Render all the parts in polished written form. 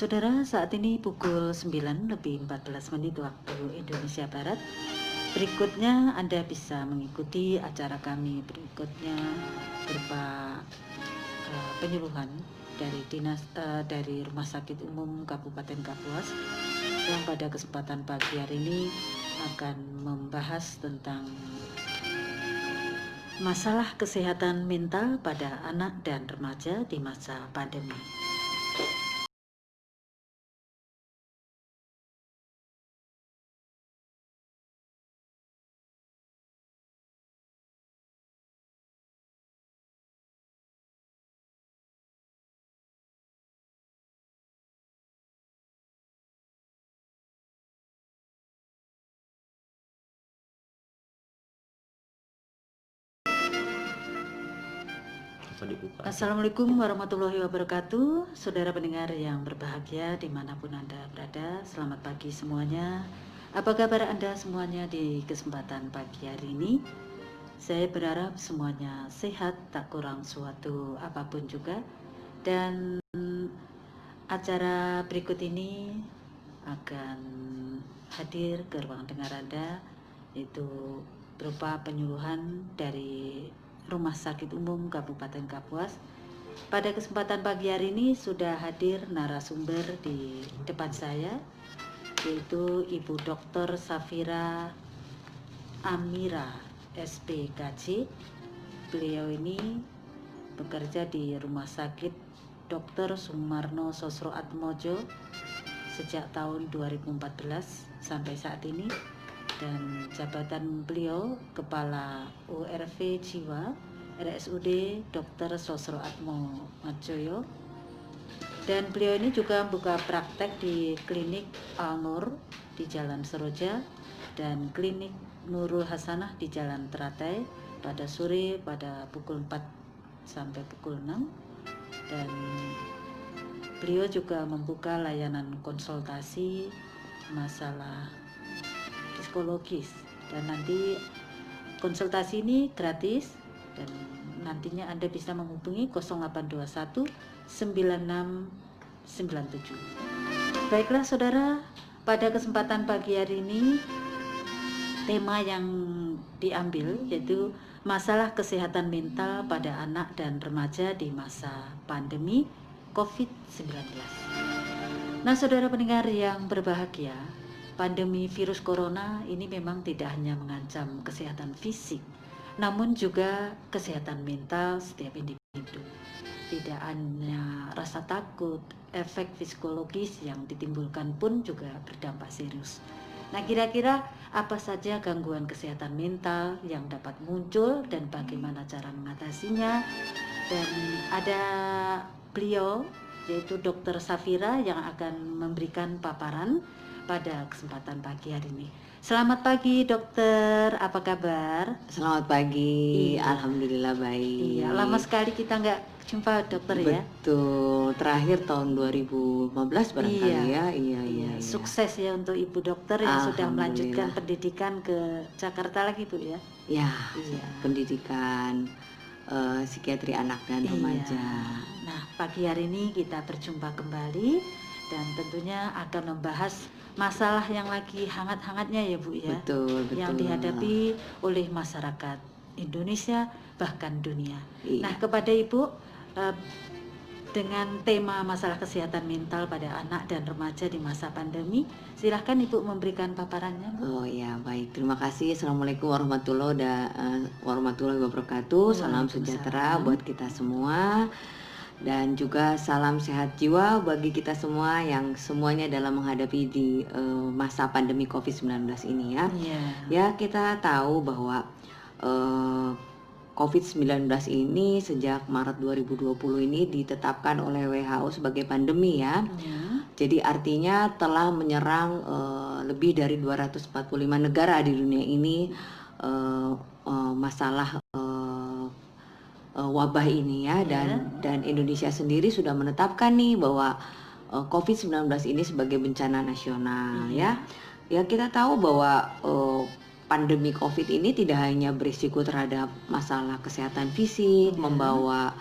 Saudara, saat ini pukul 9:14 waktu Indonesia Barat. Berikutnya Anda bisa mengikuti acara kami berikutnya berupa penyuluhan dari Rumah Sakit Umum Kabupaten Kapuas yang pada kesempatan pagi hari ini akan membahas tentang masalah kesehatan mental pada anak dan remaja di masa pandemi. Assalamualaikum warahmatullahi wabarakatuh. Saudara pendengar yang berbahagia dimanapun Anda berada, selamat pagi semuanya. Apa kabar Anda semuanya di kesempatan pagi hari ini? Saya berharap semuanya sehat, tak kurang suatu apapun juga. Dan acara berikut ini akan hadir ke ruang dengar Anda, yaitu berupa penyuluhan dari Rumah Sakit Umum Kabupaten Kapuas. Pada kesempatan pagi hari ini sudah hadir narasumber di depan saya, yaitu Ibu Dr. Safira Amira SPKJ. Beliau ini bekerja di Rumah Sakit Dr. Sumarno Sosroatmojo sejak tahun 2014 sampai saat ini, dan jabatan beliau Kepala URV Jiwa RSUD Dr. Sosroatmojo, dan beliau ini juga membuka praktek di Klinik Al-Nur di Jalan Seroja dan Klinik Nurul Hasanah di Jalan Teratai pada sore pada pukul 4 sampai pukul 6, dan beliau juga membuka layanan konsultasi masalah psikologis, dan nanti konsultasi ini gratis dan nantinya Anda bisa menghubungi 0821 9697. Baiklah saudara, pada kesempatan pagi hari ini tema yang diambil yaitu masalah kesehatan mental pada anak dan remaja di masa pandemi COVID-19. Nah, saudara pendengar yang berbahagia, pandemi virus corona ini memang tidak hanya mengancam kesehatan fisik, namun juga kesehatan mental setiap individu. Tidak hanya rasa takut, efek psikologis yang ditimbulkan pun juga berdampak serius. Nah, kira-kira apa saja gangguan kesehatan mental yang dapat muncul dan bagaimana cara mengatasinya? Dan ada beliau, yaitu Dr. Safira, yang akan memberikan paparan pada kesempatan pagi hari ini. Selamat pagi dokter, apa kabar? Selamat pagi, Iya. Alhamdulillah baik. Iya, lama sekali kita nggak jumpa dokter ya. Betul, terakhir tahun 2015 barangkali Iya. ya. Iya. Sukses ya untuk Ibu dokter yang sudah melanjutkan pendidikan ke Jakarta lagi Bu ya. Ya, Iya. pendidikan psikiatri anak dan remaja. Nah, pagi hari ini kita berjumpa kembali dan tentunya akan membahas masalah yang lagi hangat-hangatnya ya Bu ya. Betul. Yang dihadapi oleh masyarakat Indonesia bahkan dunia. Iya. Nah, kepada Ibu, dengan tema masalah kesehatan mental pada anak dan remaja di masa pandemi, silahkan Ibu memberikan paparannya. Oh ya, baik. Terima kasih. Assalamualaikum warahmatullahi wabarakatuh. Salam sejahtera buat kita semua. Dan juga salam sehat jiwa bagi kita semua yang semuanya dalam menghadapi di masa pandemi COVID-19 ini ya. Ya, kita tahu bahwa COVID-19 ini sejak Maret 2020 ini ditetapkan oleh WHO sebagai pandemi ya. Jadi artinya telah menyerang lebih dari 245 negara di dunia ini masalah wabah ini ya, dan Indonesia sendiri sudah menetapkan nih bahwa COVID-19 ini sebagai bencana nasional ya. Ya, kita tahu bahwa pandemi COVID ini tidak hanya berisiko terhadap masalah kesehatan fisik, membawa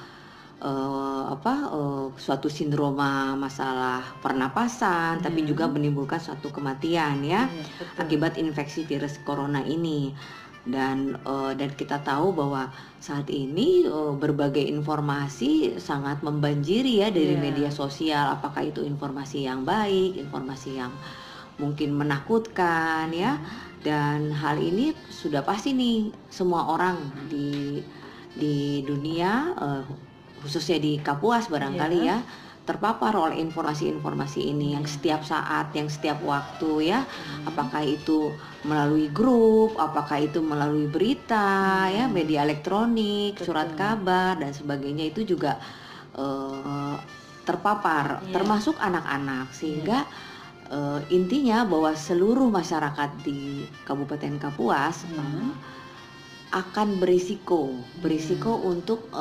suatu sindroma masalah pernapasan, tapi juga menimbulkan suatu kematian ya betul. akibat infeksi virus corona ini. Dan kita tahu bahwa saat ini berbagai informasi sangat membanjiri ya dari media sosial, apakah itu informasi yang baik, informasi yang mungkin menakutkan ya. Dan hal ini sudah pasti nih semua orang di dunia, khususnya di Kapuas barangkali ya, terpapar oleh informasi-informasi ini yang setiap saat, yang setiap waktu ya. Apakah itu melalui grup, apakah itu melalui berita ya, media elektronik, surat kabar dan sebagainya, itu juga terpapar, termasuk anak-anak. Sehingga intinya bahwa seluruh masyarakat di Kabupaten Kapuas akan berisiko untuk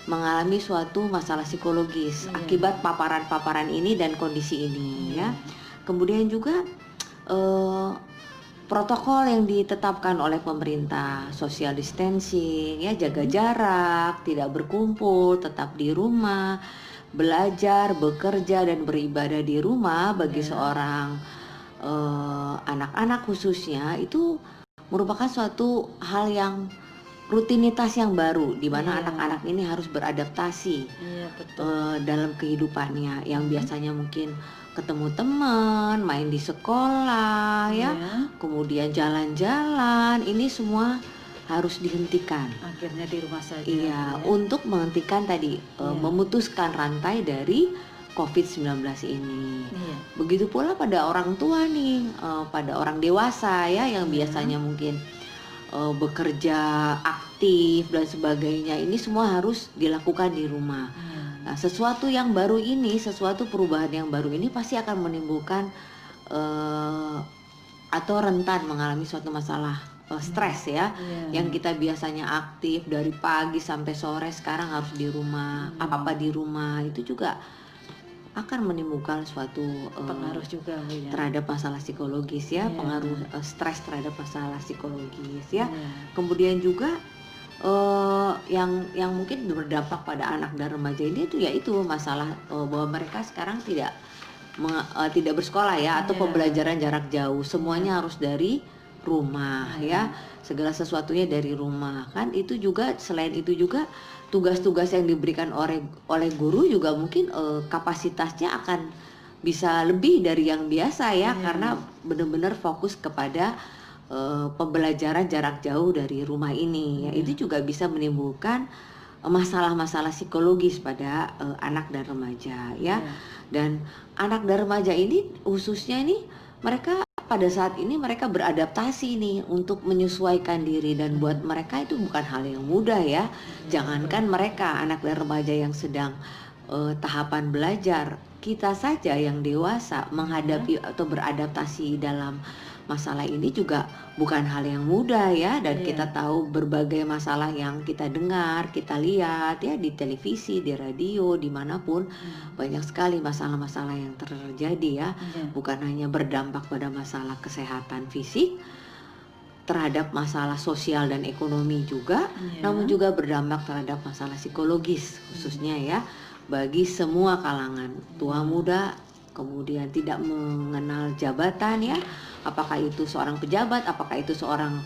mengalami suatu masalah psikologis akibat paparan-paparan ini dan kondisi ini ya. Kemudian juga protokol yang ditetapkan oleh pemerintah, social distancing ya, jaga jarak, tidak berkumpul, tetap di rumah, belajar, bekerja dan beribadah di rumah bagi seorang anak-anak khususnya, itu merupakan suatu hal yang rutinitas yang baru di mana anak-anak ini harus beradaptasi dalam kehidupannya yang biasanya mungkin ketemu teman, main di sekolah ya, kemudian jalan-jalan, ini semua harus dihentikan. Akhirnya di rumah saja. Iya, untuk menghentikan tadi, memutuskan rantai dari COVID-19 ini. Begitu pula pada orang tua nih, pada orang dewasa ya yang biasanya mungkin bekerja aktif dan sebagainya, ini semua harus dilakukan di rumah. Nah, sesuatu yang baru ini, sesuatu perubahan yang baru ini pasti akan menimbulkan atau rentan mengalami suatu masalah stres ya. Yang kita biasanya aktif dari pagi sampai sore, sekarang harus di rumah, apa-apa di rumah, itu juga akan menimbulkan suatu pengaruh juga ya, terhadap masalah psikologis ya, pengaruh stres terhadap masalah psikologis ya. Kemudian juga yang mungkin berdampak pada anak dan remaja ini itu yaitu masalah bahwa mereka sekarang tidak bersekolah ya, atau pembelajaran jarak jauh, semuanya harus dari rumah ya, segala sesuatunya dari rumah kan. Itu juga, selain itu juga tugas-tugas yang diberikan oleh guru juga mungkin kapasitasnya akan bisa lebih dari yang biasa ya, karena benar-benar fokus kepada pembelajaran jarak jauh dari rumah ini ya. Itu juga bisa menimbulkan masalah-masalah psikologis pada anak dan remaja ya. Dan anak dan remaja ini khususnya ini, mereka pada saat ini mereka beradaptasi nih untuk menyesuaikan diri, dan buat mereka itu bukan hal yang mudah ya. Jangankan mereka, anak dan remaja yang sedang tahapan belajar, kita saja yang dewasa menghadapi atau beradaptasi dalam masalah ini juga bukan hal yang mudah ya. Dan kita tahu berbagai masalah yang kita dengar, kita lihat ya di televisi, di radio, dimanapun banyak sekali masalah-masalah yang terjadi ya. Bukan hanya berdampak pada masalah kesehatan fisik, terhadap masalah sosial dan ekonomi juga, namun juga berdampak terhadap masalah psikologis khususnya ya, bagi semua kalangan, tua muda, kemudian tidak mengenal jabatan ya, apakah itu seorang pejabat, apakah itu seorang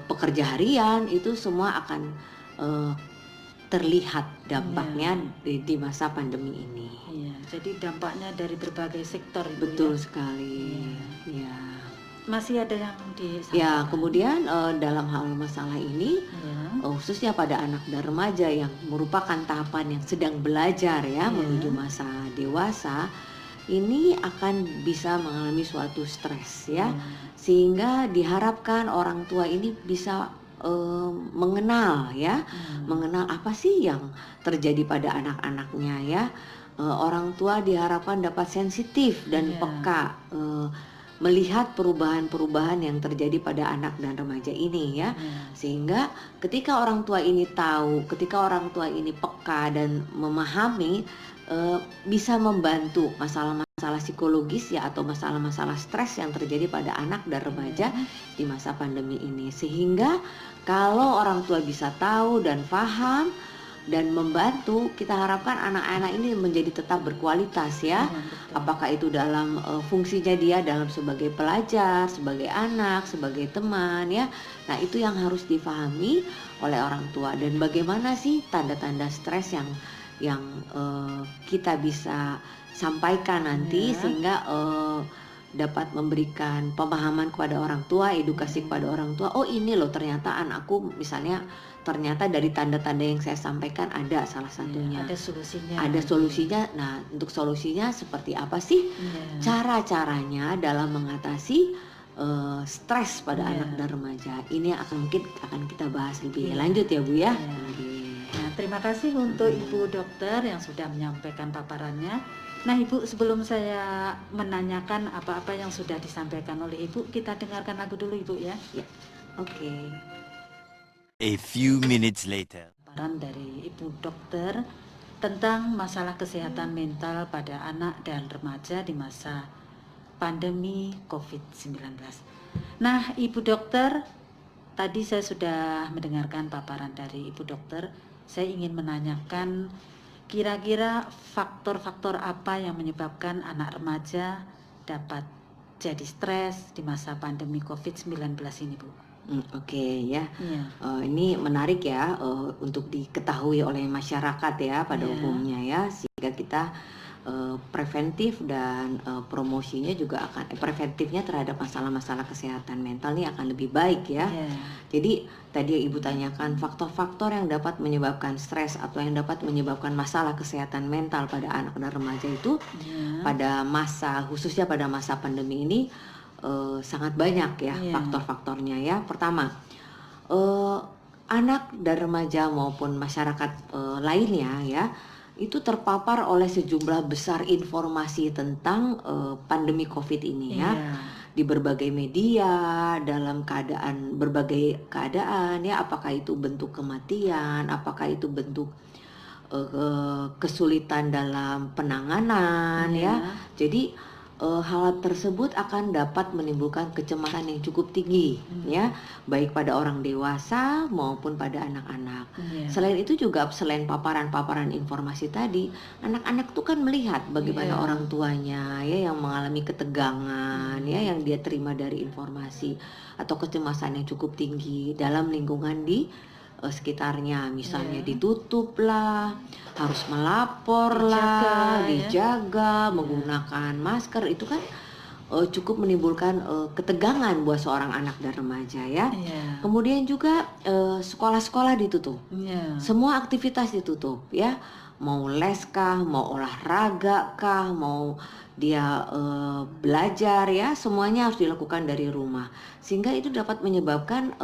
pekerja harian, itu semua akan terlihat dampaknya di masa pandemi ini. Jadi dampaknya dari berbagai sektor itu. Betul sekali. Masih ada yang disampaikan? Ya, kemudian dalam hal masalah ini, khususnya pada anak dan remaja yang merupakan tahapan yang sedang belajar ya, menuju masa dewasa, ini akan bisa mengalami suatu stres ya, sehingga diharapkan orang tua ini bisa mengenal ya, mengenal apa sih yang terjadi pada anak-anaknya ya. Orang tua diharapkan dapat sensitif dan peka melihat perubahan-perubahan yang terjadi pada anak dan remaja ini ya. Sehingga ketika orang tua ini tahu, ketika orang tua ini peka dan memahami, bisa membantu masalah-masalah psikologis ya, atau masalah-masalah stres yang terjadi pada anak dan remaja di masa pandemi ini. Sehingga kalau orang tua bisa tahu dan paham dan membantu. Kita harapkan anak-anak ini menjadi tetap berkualitas ya. betul. Apakah itu dalam fungsinya dia dalam sebagai pelajar, sebagai anak, sebagai teman ya. Nah, itu yang harus difahami oleh orang tua. Dan bagaimana sih tanda-tanda stres yang kita bisa sampaikan nanti Ya. sehingga dapat memberikan pemahaman kepada orang tua, edukasi kepada orang tua. Oh, ini loh ternyata anakku misalnya ternyata dari tanda-tanda yang saya sampaikan ada salah satunya. Ada solusinya. Ada solusinya. Nah, untuk solusinya seperti apa sih? Iya. Cara-caranya dalam mengatasi stres pada Iya. anak dan remaja. Ini mungkin akan kita bahas lebih Iya. lanjut ya Bu ya. Iya. Oke. Nah, terima kasih untuk Ibu Dokter yang sudah menyampaikan paparannya. Nah, Ibu, sebelum saya menanyakan apa-apa yang sudah disampaikan oleh Ibu, kita dengarkan lagu dulu, Ibu ya. Oke. A few minutes later. Paparan dari Ibu Dokter tentang masalah kesehatan mental pada anak dan remaja di masa pandemi COVID-19. Nah, Ibu Dokter, tadi saya sudah mendengarkan paparan dari Ibu Dokter. Saya ingin menanyakan kira-kira faktor-faktor apa yang menyebabkan anak remaja dapat jadi stres di masa pandemi COVID-19 ini, Bu? Oke ya. Iya. Ini menarik ya untuk diketahui oleh masyarakat ya pada Iya. umumnya ya, sehingga kita preventif dan promosinya juga akan preventifnya terhadap masalah-masalah kesehatan mental ini akan lebih baik ya. Iya. Jadi tadi Ibu tanyakan faktor-faktor yang dapat menyebabkan stres atau yang dapat menyebabkan masalah kesehatan mental pada anak dan remaja itu Iya. pada masa khususnya pada masa pandemi ini sangat banyak ya Iya. faktor-faktornya ya. Pertama, anak dan remaja maupun masyarakat lainnya ya itu terpapar oleh sejumlah besar informasi tentang pandemi COVID ini ya. Iya. Di berbagai media, dalam berbagai keadaan ya, apakah itu bentuk kematian, apakah itu bentuk kesulitan dalam penanganan Iya. ya. Jadi hal tersebut akan dapat menimbulkan kecemasan yang cukup tinggi ya, baik pada orang dewasa maupun pada anak-anak. Iya. Selain itu juga selain paparan-paparan informasi tadi, anak-anak tuh kan melihat bagaimana Iya. orang tuanya ya yang mengalami ketegangan ya, yang dia terima dari informasi atau kecemasan yang cukup tinggi dalam lingkungan di sekitarnya, misalnya Iya. ditutup lah, harus melapor Dijaga, lah, ya. dijaga, menggunakan masker, itu kan cukup menimbulkan ketegangan buat seorang anak dan remaja ya. Iya. Kemudian juga sekolah-sekolah ditutup, Iya. semua aktivitas ditutup ya, mau les kah, mau olahraga kah, mau dia belajar ya, semuanya harus dilakukan dari rumah, sehingga itu dapat menyebabkan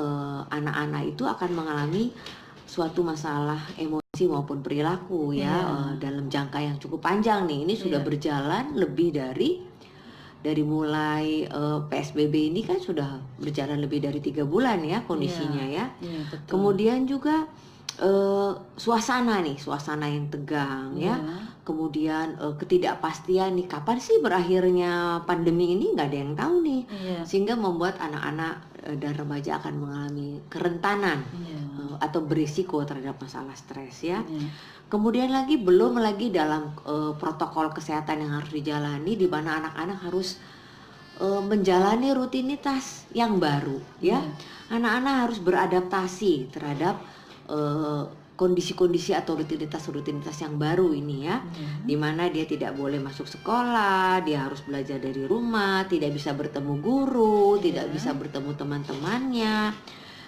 anak-anak itu akan mengalami suatu masalah emosi maupun perilaku ya. Iya. Dalam jangka yang cukup panjang nih, ini sudah Iya. berjalan lebih dari mulai PSBB ini kan sudah berjalan lebih dari 3 bulan ya kondisinya ya. Iya, betul. Kemudian juga suasana yang tegang ya. Iya. Kemudian ketidakpastian nih, kapan sih berakhirnya pandemi ini, nggak ada yang tahu nih. Iya. Sehingga membuat anak-anak dan remaja akan mengalami kerentanan Iya. atau berisiko terhadap masalah stres ya. Iya. Kemudian belum lagi dalam protokol kesehatan yang harus dijalani, di mana anak-anak harus menjalani rutinitas yang baru ya. Anak-anak harus beradaptasi terhadap kondisi-kondisi atau rutinitas yang baru ini ya, di mana dia tidak boleh masuk sekolah, dia harus belajar dari rumah, tidak bisa bertemu guru, tidak bisa bertemu teman-temannya,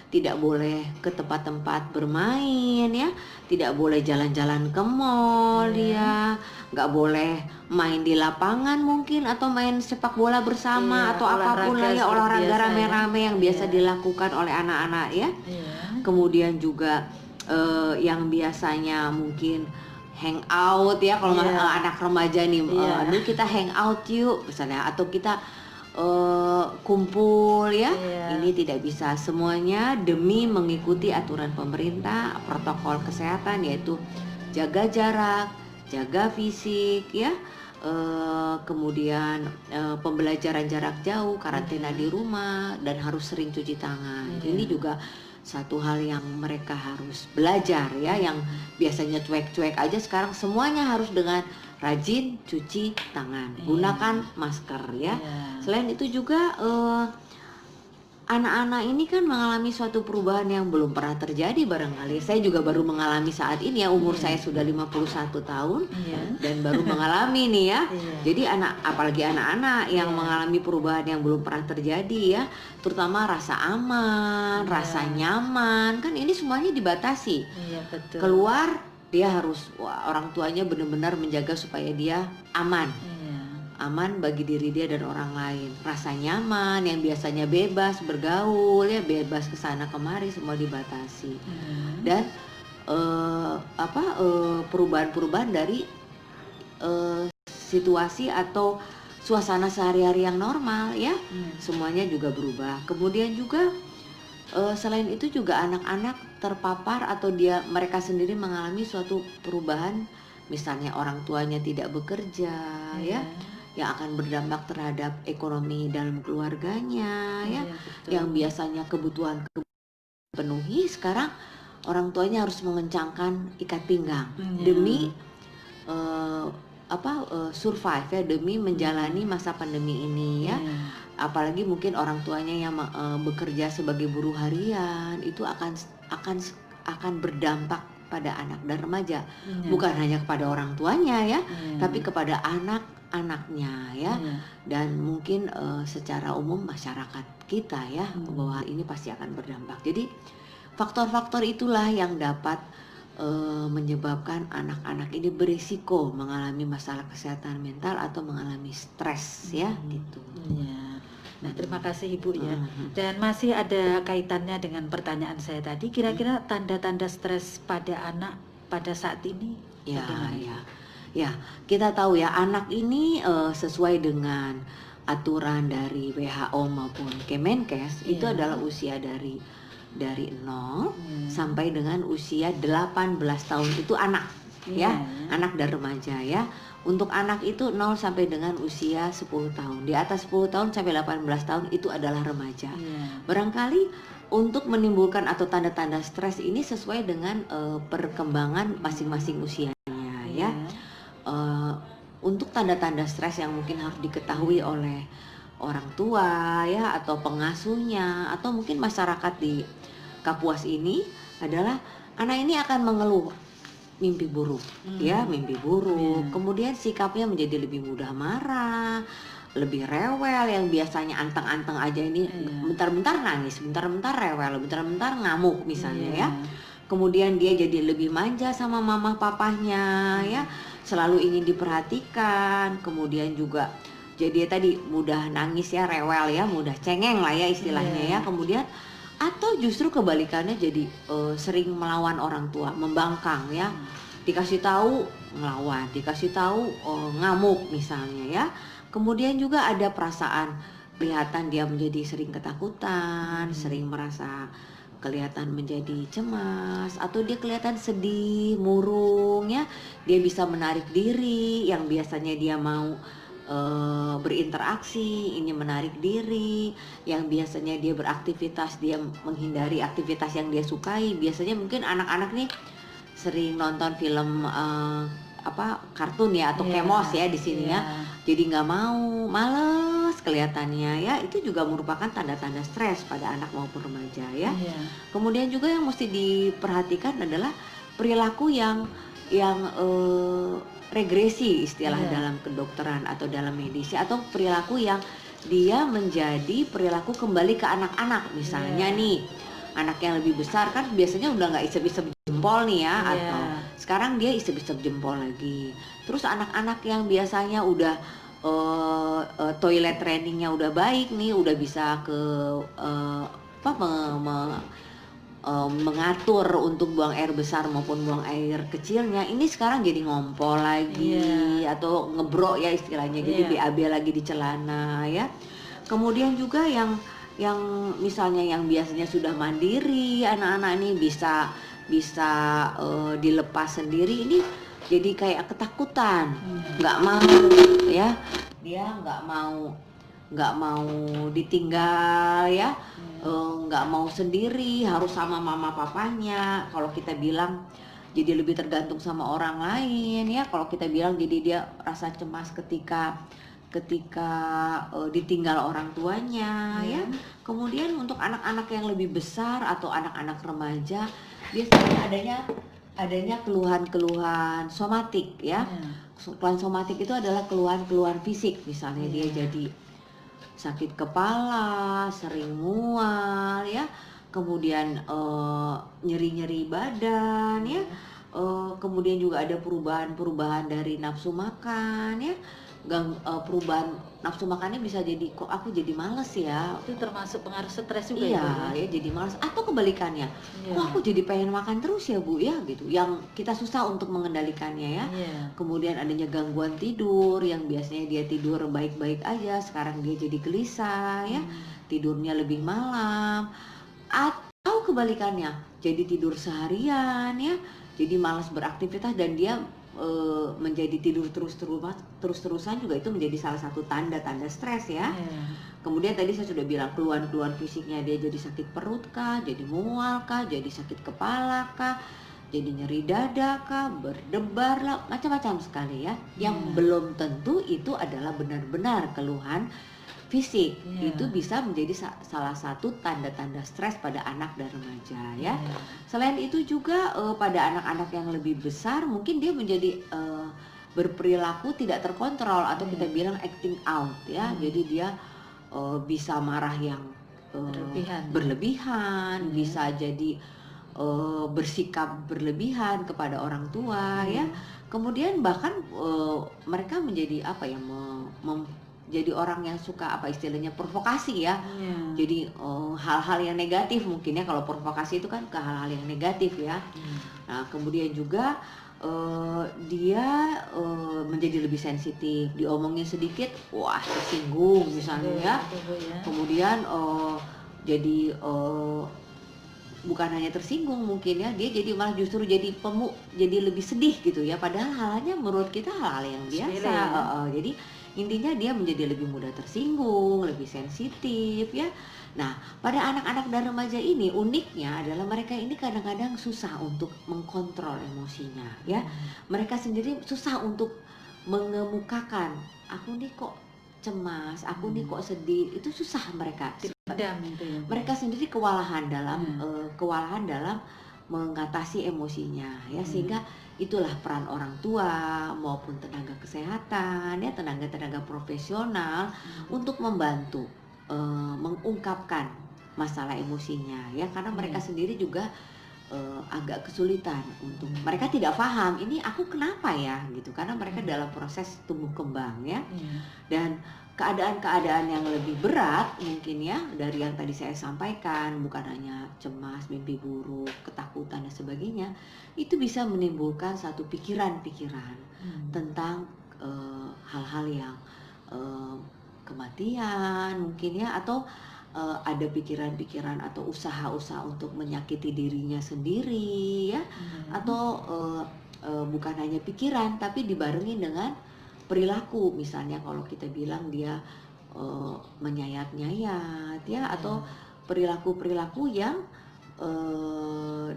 tidak boleh ke tempat-tempat bermain ya, tidak boleh jalan-jalan ke mall ya, nggak boleh main di lapangan mungkin, atau main sepak bola bersama, Iya, atau apapun lah ya, olahraga olahraga seperti biasa ya. rame-rame yang biasa Iya. dilakukan oleh anak-anak ya. Iya. Kemudian juga yang biasanya mungkin hangout ya, kalau Iya. anak remaja nih, Iya. aduh kita hangout yuk misalnya, atau kita kumpul ya. Iya. Ini tidak bisa, semuanya demi mengikuti aturan pemerintah, protokol kesehatan, yaitu jaga jarak, jaga fisik ya, kemudian pembelajaran jarak jauh, karantina di rumah, dan harus sering cuci tangan. Iya. Ini juga satu hal yang mereka harus belajar ya, yang biasanya cuek-cuek aja sekarang semuanya harus dengan rajin cuci tangan, gunakan masker ya. Selain itu juga anak-anak ini kan mengalami suatu perubahan yang belum pernah terjadi barangkali. Saya juga baru mengalami saat ini ya, umur saya sudah 51 tahun dan baru mengalami nih ya. Jadi apalagi anak-anak yang mengalami perubahan yang belum pernah terjadi ya, terutama rasa aman, rasa nyaman, kan ini semuanya dibatasi. Betul. Keluar dia harus orang tuanya benar-benar menjaga supaya dia aman. Aman bagi diri dia dan orang lain. Rasa nyaman yang biasanya bebas bergaul ya, bebas kesana kemari, semua dibatasi. Dan perubahan-perubahan dari situasi atau suasana sehari-hari yang normal ya, semuanya juga berubah. Kemudian juga selain itu juga anak-anak terpapar atau mereka sendiri mengalami suatu perubahan, misalnya orang tuanya tidak bekerja ya, yang akan berdampak terhadap ekonomi dalam keluarganya ya, yang biasanya kebutuhan penuhi sekarang orang tuanya harus mengencangkan ikat pinggang demi survive ya, demi menjalani masa pandemi ini ya. Apalagi mungkin orang tuanya yang bekerja sebagai buruh harian itu akan berdampak pada anak dan remaja, bukan hanya kepada orang tuanya ya, tapi kepada anaknya ya, dan mungkin secara umum masyarakat kita ya, bahwa ini pasti akan berdampak. Jadi faktor-faktor itulah yang dapat menyebabkan anak-anak ini berisiko mengalami masalah kesehatan mental atau mengalami stres ya gitu. Nah, terima kasih Ibu ya. Dan masih ada kaitannya dengan pertanyaan saya tadi, kira-kira tanda-tanda stres pada anak pada saat ini bagaimana? Ya, kita tahu ya, anak ini sesuai dengan aturan dari WHO maupun Kemenkes itu adalah usia dari 0 sampai dengan usia 18 tahun itu anak ya, anak dan remaja ya. Untuk anak itu 0 sampai dengan usia 10 tahun. Di atas 10 tahun sampai 18 tahun itu adalah remaja. Barangkali untuk menimbulkan atau tanda-tanda stres ini sesuai dengan perkembangan masing-masing usianya ya. Untuk tanda-tanda stres yang mungkin harus diketahui oleh orang tua ya, atau pengasuhnya, atau mungkin masyarakat di Kapuas ini adalah anak ini akan mengeluh mimpi buruk ya, mimpi buruk. Kemudian sikapnya menjadi lebih mudah marah, lebih rewel, yang biasanya anteng-anteng aja ini bentar-bentar nangis, bentar-bentar rewel, bentar-bentar ngamuk misalnya ya. Kemudian dia jadi lebih manja sama mama papahnya ya, selalu ingin diperhatikan. Kemudian juga jadi tadi mudah nangis ya, rewel ya, mudah cengeng lah ya istilahnya ya. Kemudian atau justru kebalikannya jadi sering melawan orang tua, membangkang ya. Dikasih tahu melawan, dikasih tahu ngamuk misalnya ya. Kemudian juga ada perasaan, kelihatan dia menjadi sering ketakutan, sering merasa kelihatan menjadi cemas, atau dia kelihatan sedih, murung ya. Dia bisa menarik diri, yang biasanya dia mau berinteraksi, ini menarik diri, yang biasanya dia beraktivitas, dia menghindari aktivitas yang dia sukai. Biasanya mungkin anak-anak nih sering nonton film kartun ya, atau kemos ya di sini ya, jadi nggak mau, males kelihatannya ya. Itu juga merupakan tanda-tanda stres pada anak maupun remaja ya. Kemudian juga yang mesti diperhatikan adalah perilaku yang regresi istilah dalam kedokteran atau dalam medis, atau perilaku yang dia menjadi perilaku kembali ke anak-anak. Misalnya nih, anak yang lebih besar kan biasanya udah nggak isep-isep jempol nih ya, atau sekarang dia isep-isep jempol lagi. Terus anak-anak yang biasanya udah toilet trainingnya udah baik nih, udah bisa ke mengatur untuk buang air besar maupun buang air kecilnya, ini sekarang jadi ngompol lagi atau ngebrok ya istilahnya, jadi BAB lagi di celana ya. Kemudian juga yang misalnya yang biasanya sudah mandiri, anak-anak ini bisa dilepas sendiri, ini jadi kayak ketakutan, nggak mau ya, dia nggak mau nggak mau ditinggal ya, nggak mau sendiri, harus sama mama papanya. Kalau kita bilang jadi lebih tergantung sama orang lain ya. Kalau kita bilang jadi dia rasa cemas ketika ditinggal orang tuanya ya. Kemudian untuk anak-anak yang lebih besar atau anak-anak remaja, biasanya adanya keluhan-keluhan somatik ya. Keluhan somatik itu adalah keluhan-keluhan fisik, misalnya dia jadi sakit kepala, sering mual ya, kemudian nyeri-nyeri badan ya, kemudian juga ada perubahan-perubahan dari nafsu makan ya. Perubahan nafsu makannya bisa jadi kok aku jadi males ya. Itu termasuk pengaruh stres juga Iya, ya jadi males, atau kebalikannya. Kok aku jadi pengen makan terus ya Bu ya gitu. Yang kita susah untuk mengendalikannya ya. Kemudian adanya gangguan tidur, yang biasanya dia tidur baik-baik aja, sekarang dia jadi gelisah ya. Tidurnya lebih malam. Atau kebalikannya, jadi tidur seharian ya. Jadi malas beraktivitas dan dia menjadi tidur terus-terusan juga, itu menjadi salah satu tanda-tanda stres ya. Kemudian tadi saya sudah bilang keluhan-keluhan fisiknya, dia jadi sakit perut kah, jadi mual kah, jadi sakit kepala kah, jadi nyeri dada kah, berdebar lah, macam-macam sekali ya. Yang belum tentu itu adalah benar-benar keluhan fisik. Itu bisa menjadi salah satu tanda-tanda stres pada anak dan remaja ya. Selain itu juga pada anak-anak yang lebih besar, mungkin dia menjadi berperilaku tidak terkontrol atau kita bilang acting out ya. Jadi dia bisa marah yang berlebihan, bisa jadi bersikap berlebihan kepada orang tua ya. Kemudian bahkan mereka menjadi apa ya, jadi orang yang suka apa istilahnya provokasi ya. Jadi hal-hal yang negatif mungkin ya, kalau provokasi itu kan ke hal-hal yang negatif ya. Nah kemudian juga dia menjadi lebih sensitif, diomongin sedikit wah tersinggung misalnya ya. Kemudian jadi bukan hanya tersinggung mungkin ya, dia jadi malah justru jadi jadi lebih sedih gitu ya, padahal halnya menurut kita hal-hal yang biasa. Jadi intinya dia menjadi lebih mudah tersinggung, lebih sensitif ya. Nah pada anak-anak dan remaja ini uniknya adalah mereka ini kadang-kadang susah untuk mengkontrol emosinya ya. Mereka sendiri susah untuk mengemukakan, aku nih kok cemas, aku nih kok sedih, itu susah mereka. Mereka sendiri kewalahan dalam mengatasi emosinya ya, sehingga itulah peran orang tua maupun tenaga kesehatan ya, tenaga profesional untuk membantu mengungkapkan masalah emosinya ya, karena mereka sendiri juga agak kesulitan untuk, mereka tidak paham ini aku kenapa ya gitu, karena mereka dalam proses tumbuh kembang ya. Dan keadaan-keadaan yang lebih berat mungkin ya dari yang tadi saya sampaikan, bukan hanya cemas, mimpi buruk, ketakutan dan sebagainya, itu bisa menimbulkan satu pikiran-pikiran tentang hal-hal yang kematian mungkin ya, atau ada pikiran-pikiran atau usaha-usaha untuk menyakiti dirinya sendiri ya, atau bukan hanya pikiran tapi dibarengi dengan perilaku. Misalnya kalau kita bilang dia menyayat-nyayat ya, atau perilaku-perilaku yang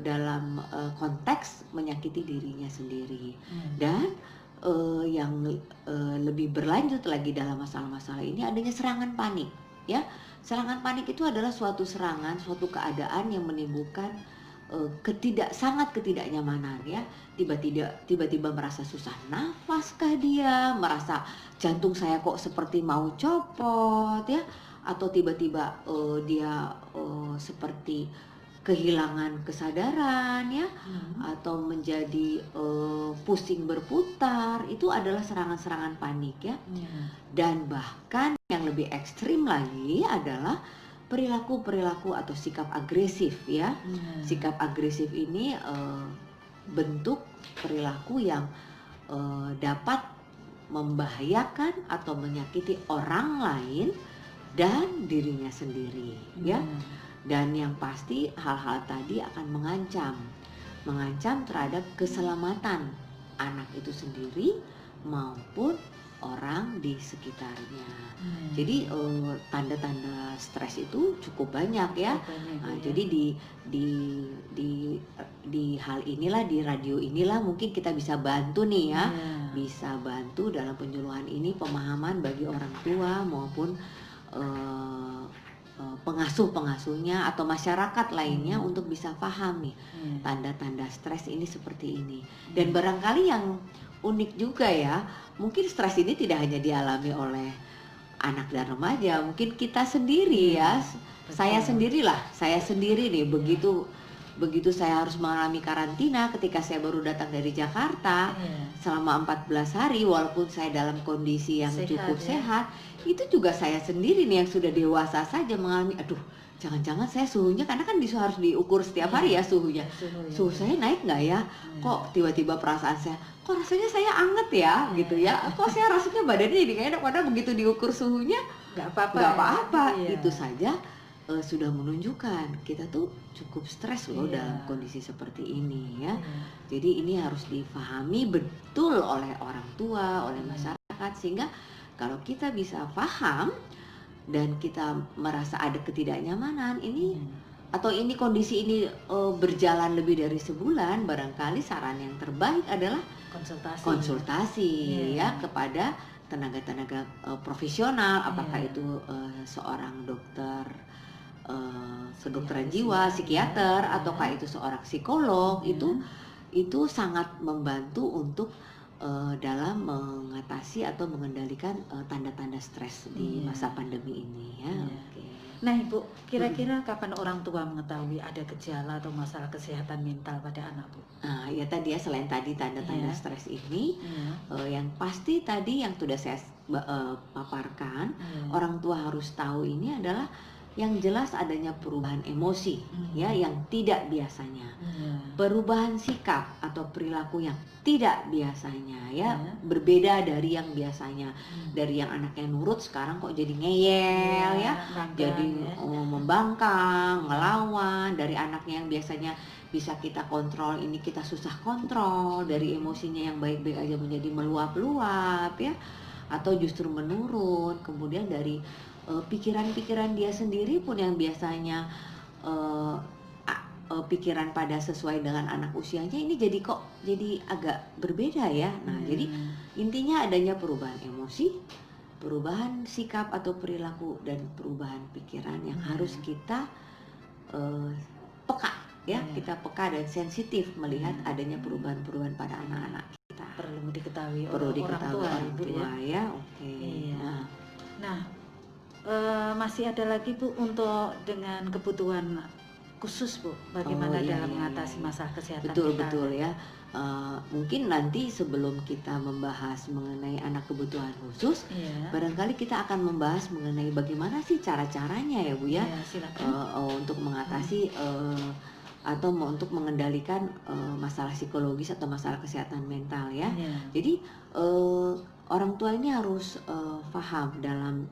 dalam konteks menyakiti dirinya sendiri. Dan yang lebih berlanjut lagi dalam masalah-masalah ini adanya serangan panik ya. Serangan panik itu adalah suatu serangan, suatu keadaan yang menimbulkan sangat ketidaknyamanan ya. Tiba-tiba merasa susah nafas kah dia, merasa jantung saya kok seperti mau copot ya, atau tiba-tiba dia seperti kehilangan kesadaran ya, atau menjadi pusing berputar. Itu adalah serangan-serangan panik ya. Dan bahkan yang lebih ekstrim lagi adalah perilaku-perilaku atau sikap agresif ya. Sikap agresif ini bentuk perilaku yang dapat membahayakan atau menyakiti orang lain dan dirinya sendiri ya. Dan yang pasti hal-hal tadi akan mengancam terhadap keselamatan anak itu sendiri maupun orang di sekitarnya. Jadi tanda-tanda stres itu cukup banyak ya. Nah, jadi di hal inilah, di radio inilah mungkin kita bisa bantu nih ya, bisa bantu dalam penyuluhan ini, pemahaman bagi orang tua maupun pengasuh-pengasuhnya atau masyarakat lainnya untuk bisa paham nih tanda-tanda stres ini seperti ini. Dan barangkali yang unik juga ya, mungkin stres ini tidak hanya dialami oleh anak dan remaja, mungkin kita sendiri ya. Saya sendiri nih, begitu saya harus mengalami karantina ketika saya baru datang dari Jakarta selama 14 hari, walaupun saya dalam kondisi yang cukup sehat, itu juga saya sendiri nih yang sudah dewasa saja mengalami, aduh jangan-jangan saya suhunya, karena kan harus diukur setiap hari ya suhunya. Suhu saya naik nggak ya? Kok tiba-tiba perasaan saya, kok rasanya saya anget ya gitu ya? Kok saya rasanya badannya jadi kayak enak, padahal begitu diukur suhunya nggak apa-apa. Itu saja sudah menunjukkan kita tuh cukup stres loh dalam kondisi seperti ini ya. Jadi ini harus difahami betul oleh orang tua, oleh masyarakat, sehingga kalau kita bisa paham dan kita merasa ada ketidaknyamanan ini atau ini kondisi ini berjalan lebih dari sebulan, barangkali saran yang terbaik adalah konsultasi ya kepada tenaga-tenaga profesional, apakah itu seorang dokter kedokteran jiwa, psikiater, ataukah itu seorang psikolog. Itu sangat membantu untuk dalam mengatasi atau mengendalikan tanda-tanda stres di masa pandemi ini ya. Nah Ibu, kira-kira kapan orang tua mengetahui ada gejala atau masalah kesehatan mental pada anak Bu? Nah ya tadi ya, selain tadi tanda-tanda stres ini, yang pasti tadi yang sudah saya paparkan, orang tua harus tahu ini adalah yang jelas adanya perubahan emosi ya yang tidak biasanya, perubahan sikap atau perilaku yang tidak biasanya ya, berbeda dari yang biasanya, dari yang anaknya nurut sekarang kok jadi ngeyel ya, jadi membangkang, ngelawan, dari anaknya yang biasanya bisa kita kontrol ini kita susah kontrol, dari emosinya yang baik-baik aja menjadi meluap-luap ya, atau justru menurun. Kemudian dari pikiran-pikiran dia sendiri pun yang biasanya pikiran pada sesuai dengan anak usianya, ini jadi agak berbeda ya. Nah jadi intinya adanya perubahan emosi, perubahan sikap atau perilaku, dan perubahan pikiran yang harus kita peka ya, kita peka dan sensitif melihat adanya perubahan-perubahan pada anak-anak kita. Perlu diketahui orang tua ya. Nah masih ada lagi Bu untuk dengan kebutuhan khusus Bu, bagaimana dalam mengatasi masalah kesehatan betul ya. Mungkin nanti sebelum kita membahas mengenai anak kebutuhan khusus, barangkali kita akan membahas mengenai bagaimana sih cara-caranya ya Bu ya, untuk mengatasi atau untuk mengendalikan masalah psikologis atau masalah kesehatan mental ya. Jadi orang tua ini harus paham dalam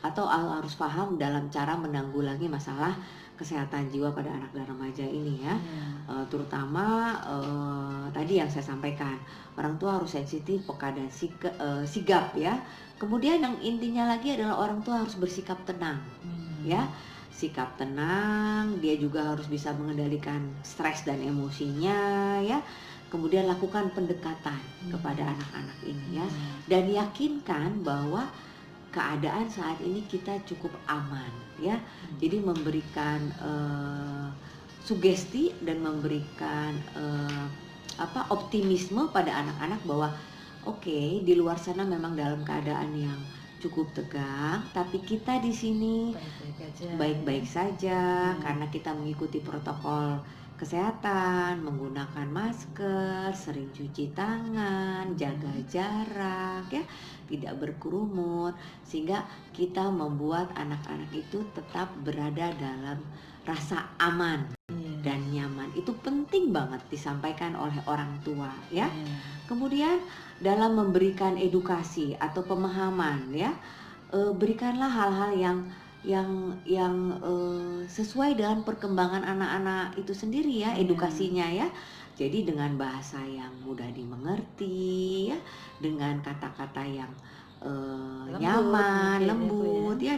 harus paham dalam cara menanggulangi masalah kesehatan jiwa pada anak dan remaja ini ya. Terutama tadi yang saya sampaikan, orang tua harus sensitif, peka dan sigap ya. Kemudian yang intinya lagi adalah orang tua harus bersikap tenang ya. Sikap tenang, dia juga harus bisa mengendalikan stres dan emosinya ya. Kemudian lakukan pendekatan kepada anak-anak ini ya, dan yakinkan bahwa keadaan saat ini kita cukup aman ya. Jadi memberikan sugesti dan memberikan optimisme pada anak-anak bahwa oke, di luar sana memang dalam keadaan yang cukup tegang, tapi kita di sini baik-baik saja karena kita mengikuti protokol kesehatan, menggunakan masker, sering cuci tangan, jaga jarak ya, tidak berkerumun, sehingga kita membuat anak-anak itu tetap berada dalam rasa aman dan nyaman. Itu penting banget disampaikan oleh orang tua ya. Kemudian dalam memberikan edukasi atau pemahaman ya, berikanlah hal-hal yang sesuai dengan perkembangan anak-anak itu sendiri ya, edukasinya ya. Jadi dengan bahasa yang mudah dimengerti ya, dengan kata-kata yang nyaman, mungkin ya, Bu, ya. lembut ya,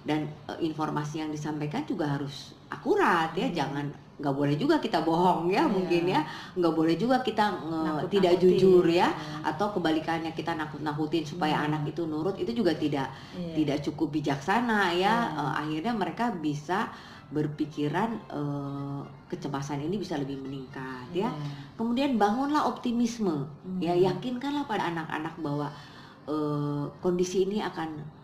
dan informasi yang disampaikan juga harus akurat ya, jangan, nggak boleh juga kita bohong ya, mungkin ya, nggak boleh juga kita tidak Nakut-nakutin, jujur ya, ya. atau kebalikannya kita nakut-nakutin supaya anak itu nurut, itu juga tidak cukup bijaksana ya. Akhirnya mereka bisa berpikiran kecemasan ini bisa lebih meningkat ya. Kemudian bangunlah optimisme ya, yakinkanlah pada anak-anak bahwa kondisi ini akan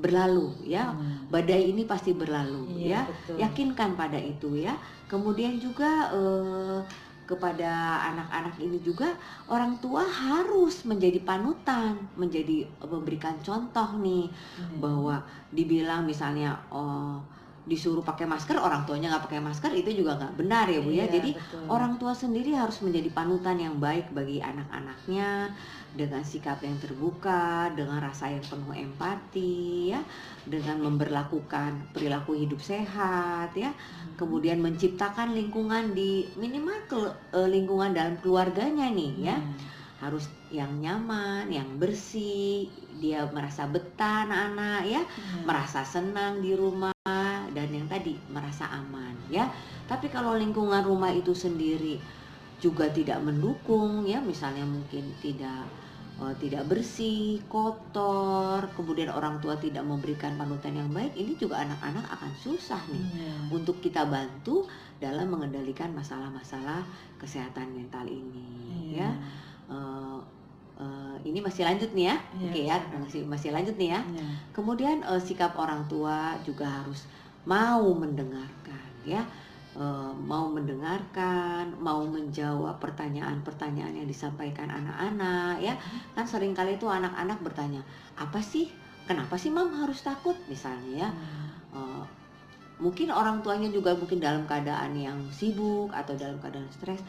berlalu ya, badai ini pasti berlalu ya, betul. yakinkan pada itu ya. Kemudian juga kepada anak-anak ini juga orang tua harus menjadi panutan, memberikan contoh nih, bahwa dibilang misalnya disuruh pakai masker, orang tuanya nggak pakai masker, itu juga nggak benar ya Bu ya. Jadi betul. orang tua sendiri harus menjadi panutan yang baik bagi anak-anaknya, dengan sikap yang terbuka, dengan rasa yang penuh empati ya, dengan memberlakukan perilaku hidup sehat ya, kemudian menciptakan lingkungan di minimal lingkungan dalam keluarganya nih ya, harus yang nyaman, yang bersih, dia merasa betah anak-anak ya, merasa senang di rumah, dan yang tadi merasa aman ya. Tapi kalau lingkungan rumah itu sendiri juga tidak mendukung ya, misalnya mungkin tidak bersih, kotor, kemudian orang tua tidak memberikan panutan yang baik, ini juga anak-anak akan susah nih untuk kita bantu dalam mengendalikan masalah-masalah kesehatan mental ini ya. Ini masih lanjut nih ya, oke ya, masih lanjut nih ya. Kemudian sikap orang tua juga harus mau mendengarkan ya, mau mendengarkan, mau menjawab pertanyaan-pertanyaan yang disampaikan anak-anak ya. Kan seringkali itu anak-anak bertanya, apa sih, kenapa sih Mam harus takut misalnya ya. Mungkin orang tuanya juga mungkin dalam keadaan yang sibuk atau dalam keadaan stres.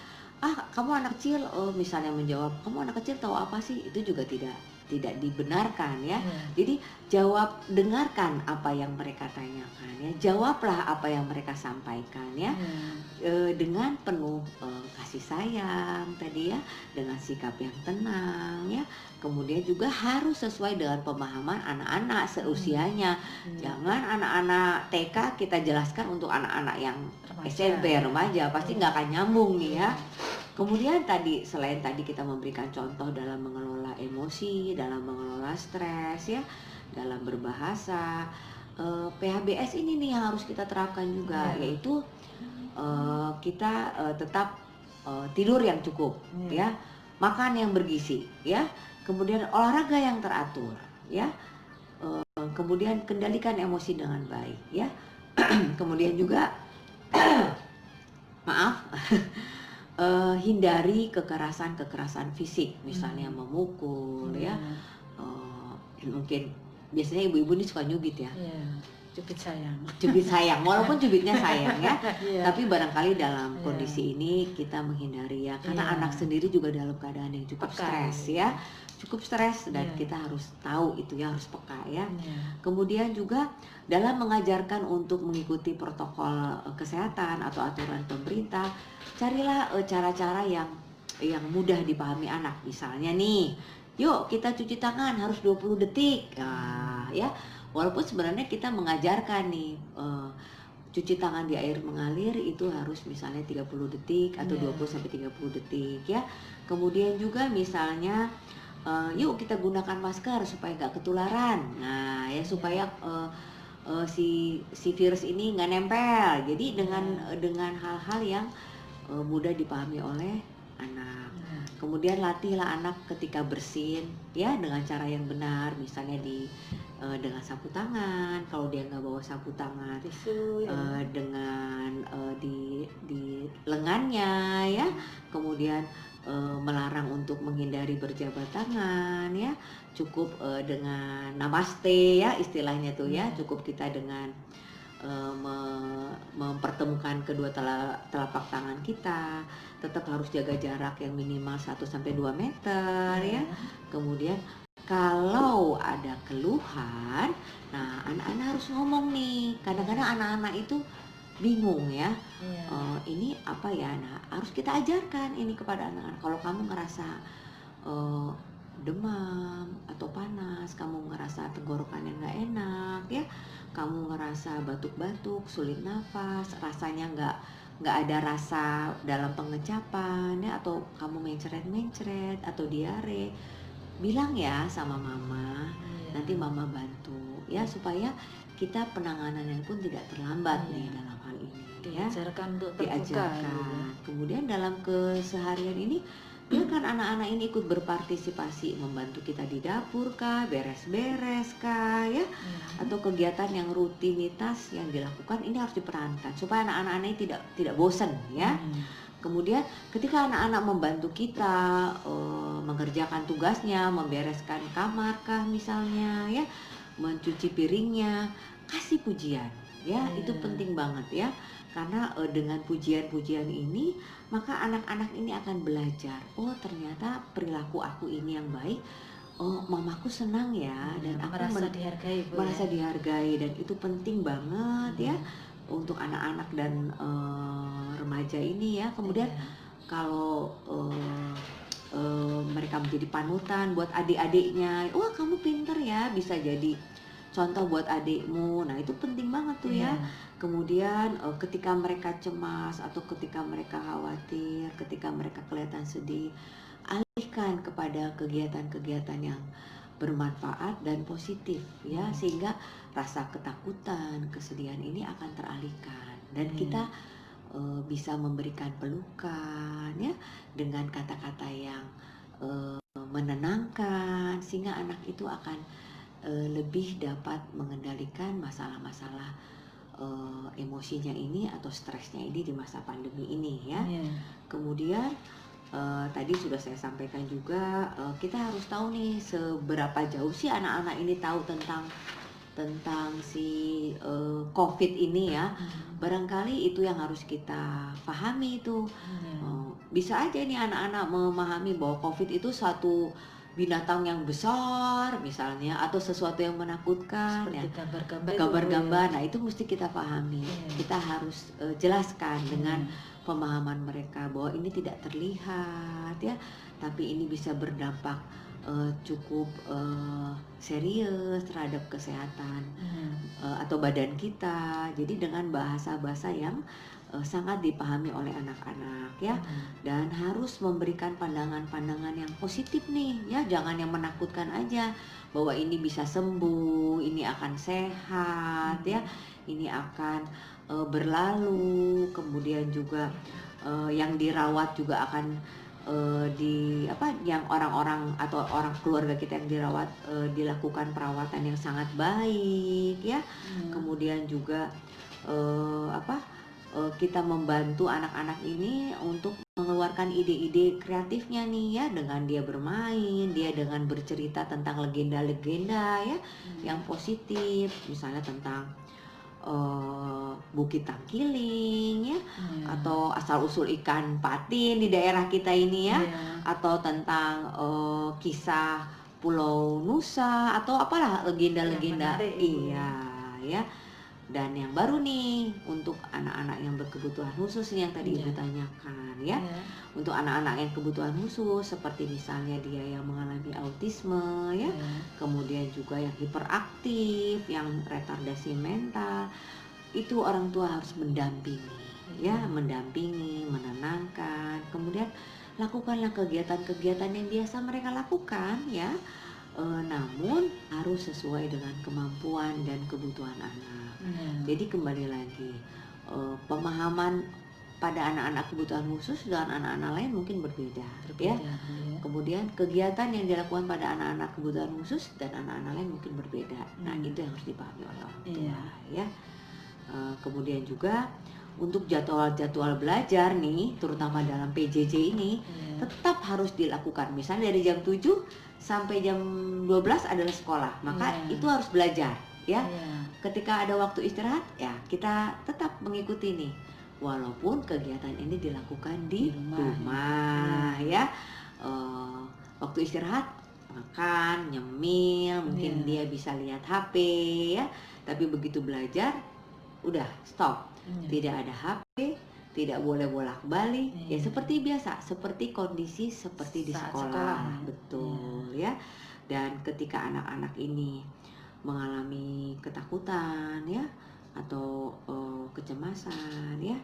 Kamu anak kecil, misalnya menjawab, kamu anak kecil tahu apa sih? Itu juga tidak dibenarkan ya. Jadi dengarkan apa yang mereka tanyakan ya, jawablah apa yang mereka sampaikan ya, dengan penuh kasih sayang tadi ya, dengan sikap yang tenang ya. Kemudian juga harus sesuai dengan pemahaman anak-anak seusianya. Jangan anak-anak TK kita jelaskan untuk anak-anak yang SMP, remaja, pasti nggak akan nyambung nih ya. Kemudian selain tadi kita memberikan contoh dalam mengelola emosi, dalam mengelola stres ya, dalam berbahasa, PHBS ini nih yang harus kita terapkan juga, yaitu kita tetap tidur yang cukup ya, makan yang bergizi ya, kemudian olahraga yang teratur ya, kemudian kendalikan emosi dengan baik ya. Kemudian juga hindari kekerasan fisik, misalnya memukul ya, mungkin biasanya ibu-ibu ini suka nyubit ya, cubit sayang, walaupun cubitnya sayang ya, tapi barangkali dalam kondisi ini kita menghindari ya, karena anak sendiri juga dalam keadaan yang cukup stres ya, cukup stres, dan kita harus tahu itu ya, harus peka ya. Kemudian juga dalam mengajarkan untuk mengikuti protokol kesehatan atau aturan pemerintah, carilah cara-cara yang mudah dipahami anak. Misalnya nih, yuk kita cuci tangan harus 20 detik ya, walaupun sebenarnya kita mengajarkan nih cuci tangan di air mengalir itu harus misalnya 30 detik atau 20-30 detik ya. Kemudian juga misalnya yuk kita gunakan masker supaya nggak ketularan, nah ya, supaya si virus ini nggak nempel. Jadi dengan hal-hal yang mudah dipahami oleh anak. Kemudian latihlah anak ketika bersin ya, dengan cara yang benar, misalnya dengan sapu tangan, kalau dia nggak bawa sapu tangan, tisu dengan di lengannya ya. Kemudian melarang untuk menghindari berjabat tangan ya, cukup dengan namaste ya istilahnya tuh ya, cukup kita dengan mempertemukan kedua telapak tangan kita, tetap harus jaga jarak yang minimal 1-2 meter ya. Kemudian kalau ada keluhan, nah anak-anak harus ngomong nih. Kadang-kadang anak-anak itu bingung ya, Iya. ini apa ya. Nah, harus kita ajarkan ini kepada anak-anak. Kalau kamu ngerasa eh, demam atau panas, kamu ngerasa tenggorokannya nggak enak ya, kamu ngerasa batuk-batuk, sulit nafas, rasanya nggak ada rasa dalam pengecapan ya, atau kamu mencret-mencret atau diare, bilang ya sama mama, Iya. nanti mama bantu ya, supaya kita penanganannya pun tidak terlambat Iya. nih dalam hal ini ya. Diajarkan untuk terbuka gitu ya. Diajarkan. Kemudian dalam keseharian ini biarkan anak-anak ini ikut berpartisipasi, membantu kita di dapur kah, beres-beres kah ya, Iya. atau kegiatan yang rutinitas yang dilakukan ini harus diperankan supaya anak-anak ini tidak bosan ya. Kemudian ketika anak-anak membantu kita mengerjakan tugasnya, membereskan kamar kah misalnya ya, mencuci piringnya, kasih pujian ya. Iya. Itu penting banget ya, karena dengan pujian-pujian ini maka anak-anak ini akan belajar, oh ternyata perilaku aku ini yang baik, oh mamaku senang ya, dan aku merasa dihargai Bu, merasa ya. dihargai, dan itu penting banget ya Iya. untuk anak-anak dan remaja ini ya. Kemudian Iya. kalau mereka menjadi panutan buat adik-adiknya, wah kamu pinter ya, bisa jadi contoh buat adikmu. Nah itu penting banget tuh ya. Iya. Kemudian ketika mereka cemas atau ketika mereka khawatir, ketika mereka kelihatan sedih, alihkan kepada kegiatan-kegiatan yang bermanfaat dan positif ya, sehingga rasa ketakutan, kesedihan ini akan teralihkan, dan kita bisa memberikan pelukan ya dengan kata-kata yang menenangkan, sehingga anak itu akan lebih dapat mengendalikan masalah-masalah emosinya ini atau stresnya ini di masa pandemi ini ya. Iya. Kemudian tadi sudah saya sampaikan juga, kita harus tahu nih seberapa jauh sih anak-anak ini tahu tentang si COVID ini ya. Barangkali itu yang harus kita pahami itu. Iya. Bisa aja nih anak-anak memahami bahwa COVID itu suatu binatang yang besar misalnya, atau sesuatu yang menakutkan ya, Seperti gambar-gambar itu, Bu, gambar-gambar. ya. Nah itu mesti kita pahami. Iya. Kita harus jelaskan dengan Iya. pemahaman mereka bahwa ini tidak terlihat ya, tapi ini bisa berdampak cukup serius terhadap kesehatan atau badan kita. Jadi dengan bahasa-bahasa yang sangat dipahami oleh anak-anak ya, dan harus memberikan pandangan-pandangan yang positif nih ya, jangan yang menakutkan aja bahwa ini bisa sembuh, ini akan sehat ya, ini akan berlalu. Kemudian juga yang dirawat juga akan yang orang-orang atau orang keluarga kita yang dirawat dilakukan perawatan yang sangat baik ya. Kemudian juga kita membantu anak-anak ini untuk mengeluarkan ide-ide kreatifnya nih ya, dengan dia bermain, dia dengan bercerita tentang legenda-legenda ya yang positif, misalnya tentang Bukit Tangkiling ya, atau asal-usul ikan patin di daerah kita ini ya, atau tentang kisah Pulau Nusa, atau apalah legenda-legenda. Iya ya. Dan yang baru nih untuk anak-anak yang berkebutuhan khusus nih yang tadi Ibu tanyakan ya. Untuk anak-anak yang kebutuhan khusus seperti misalnya dia yang mengalami autisme ya, kemudian juga yang hiperaktif, yang retardasi mental, itu orang tua harus mendampingi ya, mendampingi, menenangkan. Kemudian lakukanlah kegiatan-kegiatan yang biasa mereka lakukan ya, namun harus sesuai dengan kemampuan dan kebutuhan anak. Jadi kembali lagi, pemahaman pada anak-anak kebutuhan khusus dengan anak-anak lain mungkin berbeda ya. Kemudian kegiatan yang dilakukan pada anak-anak kebutuhan khusus dan anak-anak lain mungkin berbeda. Nah itu yang harus dipahami oleh orang tua ya. Kemudian juga untuk jadwal-jadwal belajar nih, terutama dalam PJJ ini tetap harus dilakukan. Misalnya dari jam 7 sampai jam 12 adalah sekolah, maka itu harus belajar ya. Ketika ada waktu istirahat ya kita tetap mengikuti nih, walaupun kegiatan ini dilakukan di rumah ya. Waktu istirahat makan, nyemil, mungkin dia bisa lihat HP ya, tapi begitu belajar udah stop. tidak ada HP, tidak boleh bolak-balik, ya Iya. seperti biasa, seperti kondisi seperti di Saat sekolah, sekolah. betul ya. Dan ketika anak-anak ini mengalami ketakutan ya, atau kecemasan ya,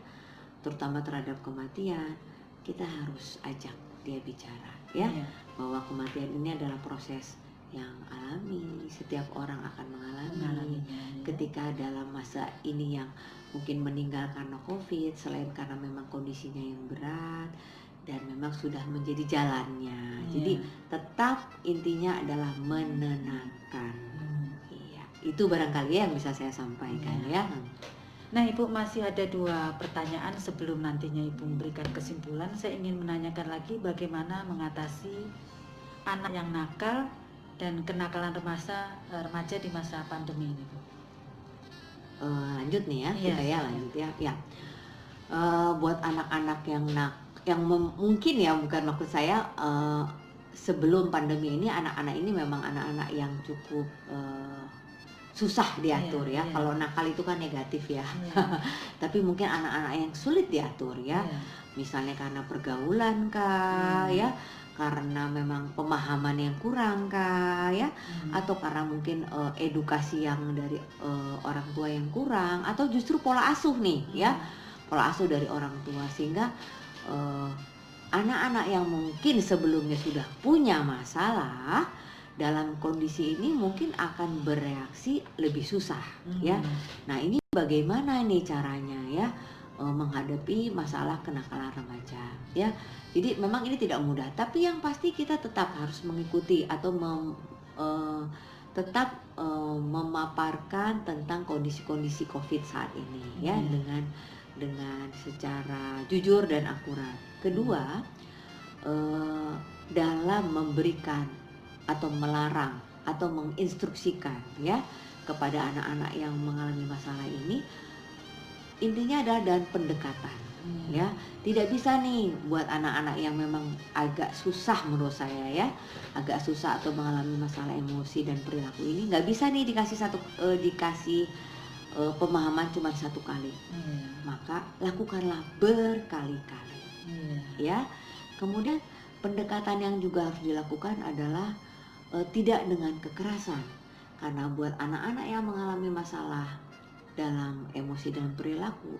terutama terhadap kematian, kita harus ajak dia bicara ya, Iya. bahwa kematian ini adalah proses yang alami, setiap orang akan mengalami. Mengalaminya, ya. Ketika dalam masa ini yang mungkin meninggal karena COVID, selain karena memang kondisinya yang berat dan memang sudah menjadi jalannya. Iya. Jadi tetap intinya adalah menenangkan. Iya, itu barangkali yang bisa saya sampaikan Iya. ya. Nah, Ibu masih ada 2 pertanyaan sebelum nantinya Ibu memberikan kesimpulan. Saya ingin menanyakan lagi bagaimana mengatasi anak yang nakal dan kenakalan remaja di masa pandemi ini, Bu. Lanjut nih ya, Iya, kita ya iya. lanjut ya. Ya. Buat anak-anak yang mungkin ya, bukan maksud saya sebelum pandemi ini, anak-anak ini memang anak-anak yang cukup susah diatur Iya, ya. iya. Kalau nakal itu kan negatif ya. Iya. Tapi mungkin anak-anak yang sulit diatur ya. Iya. Misalnya karena pergaulan kah ya, karena memang pemahaman yang kurang kah ya, atau karena mungkin edukasi yang dari orang tua yang kurang, atau justru pola asuh nih ya, pola asuh dari orang tua, sehingga anak-anak yang mungkin sebelumnya sudah punya masalah dalam kondisi ini mungkin akan bereaksi lebih susah ya. Nah, ini bagaimana nih caranya ya menghadapi masalah kenakalan remaja ya. Jadi memang ini tidak mudah, tapi yang pasti kita tetap harus mengikuti atau tetap memaparkan tentang kondisi-kondisi COVID saat ini ya, dengan secara jujur dan akurat. Kedua, dalam memberikan atau melarang atau menginstruksikan ya kepada anak-anak yang mengalami masalah ini, intinya adalah dalam pendekatan ya. Tidak bisa nih buat anak-anak yang memang agak susah, menurut saya ya, agak susah atau mengalami masalah emosi dan perilaku ini, nggak bisa nih dikasih pemahaman cuma satu kali. Maka lakukanlah berkali-kali ya. Kemudian pendekatan yang juga harus dilakukan adalah tidak dengan kekerasan, karena buat anak-anak yang mengalami masalah dalam emosi dan perilaku,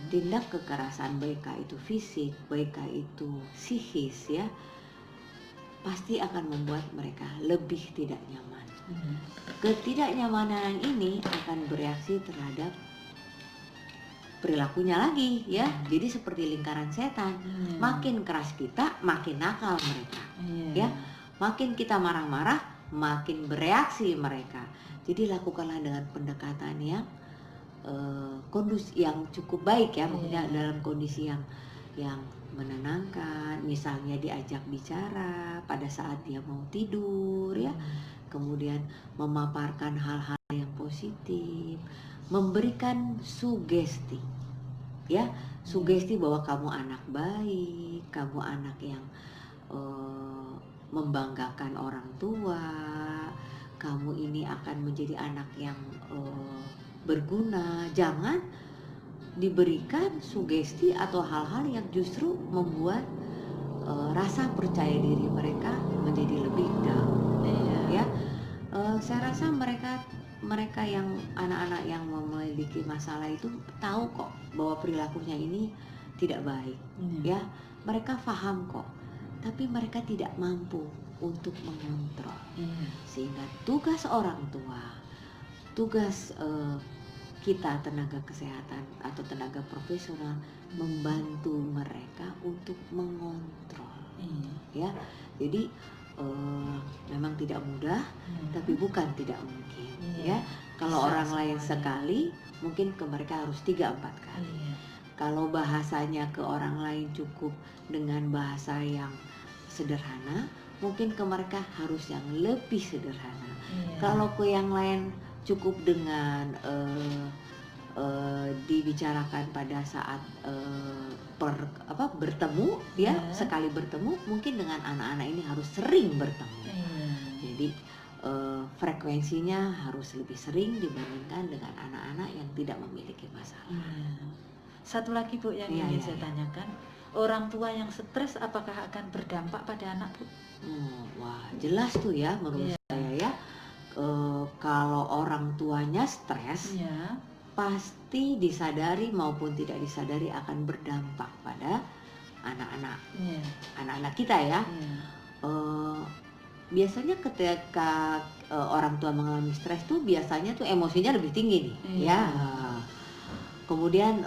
tindak kekerasan baik itu fisik, baik itu psikis ya, pasti akan membuat mereka lebih tidak nyaman. Ketidaknyamanan ini akan bereaksi terhadap perilakunya lagi ya. Jadi seperti lingkaran setan, makin keras kita, makin nakal mereka ya. Makin kita marah-marah, makin bereaksi mereka. Jadi lakukanlah dengan pendekatan yang yang cukup baik ya, maksudnya dalam kondisi yang menenangkan. Misalnya diajak bicara pada saat dia mau tidur ya, kemudian memaparkan hal-hal yang positif, memberikan sugesti ya, sugesti bahwa kamu anak baik, kamu anak yang membanggakan orang tua, kamu ini akan menjadi anak yang berguna. Jangan diberikan sugesti atau hal-hal yang justru membuat rasa percaya diri mereka menjadi lebih down ya. Saya rasa mereka yang anak-anak yang memiliki masalah itu tahu kok bahwa perilakunya ini tidak baik ya. Mereka paham kok, tapi mereka tidak mampu untuk mengontrol. Sehingga tugas orang tua, tugas kita tenaga kesehatan atau tenaga profesional membantu mereka untuk mengontrol ya. Jadi memang tidak mudah, tapi bukan tidak mungkin ya. Kalau orang lain sekali, mungkin ke mereka harus 3-4 kali. Kalau bahasanya ke orang lain cukup dengan bahasa yang sederhana, mungkin ke mereka harus yang lebih sederhana. Kalau ke yang lain cukup dengan dibicarakan pada saat bertemu ya, sekali bertemu, mungkin dengan anak-anak ini harus sering bertemu. Jadi frekuensinya harus lebih sering dibandingkan dengan anak-anak yang tidak memiliki masalah. Satu lagi Bu yang Iya, ingin iya, saya iya. tanyakan, orang tua yang stres apakah akan berdampak pada anak Bu? Wah, jelas tuh ya menurut Iya. saya ya. Kalau orang tuanya stres, Iya. pasti disadari maupun tidak disadari akan berdampak pada anak-anak Iya. anak-anak kita ya. Iya. Eh, Biasanya ketika orang tua mengalami stres tuh biasanya tuh emosinya lebih tinggi nih, Iya. ya. Kemudian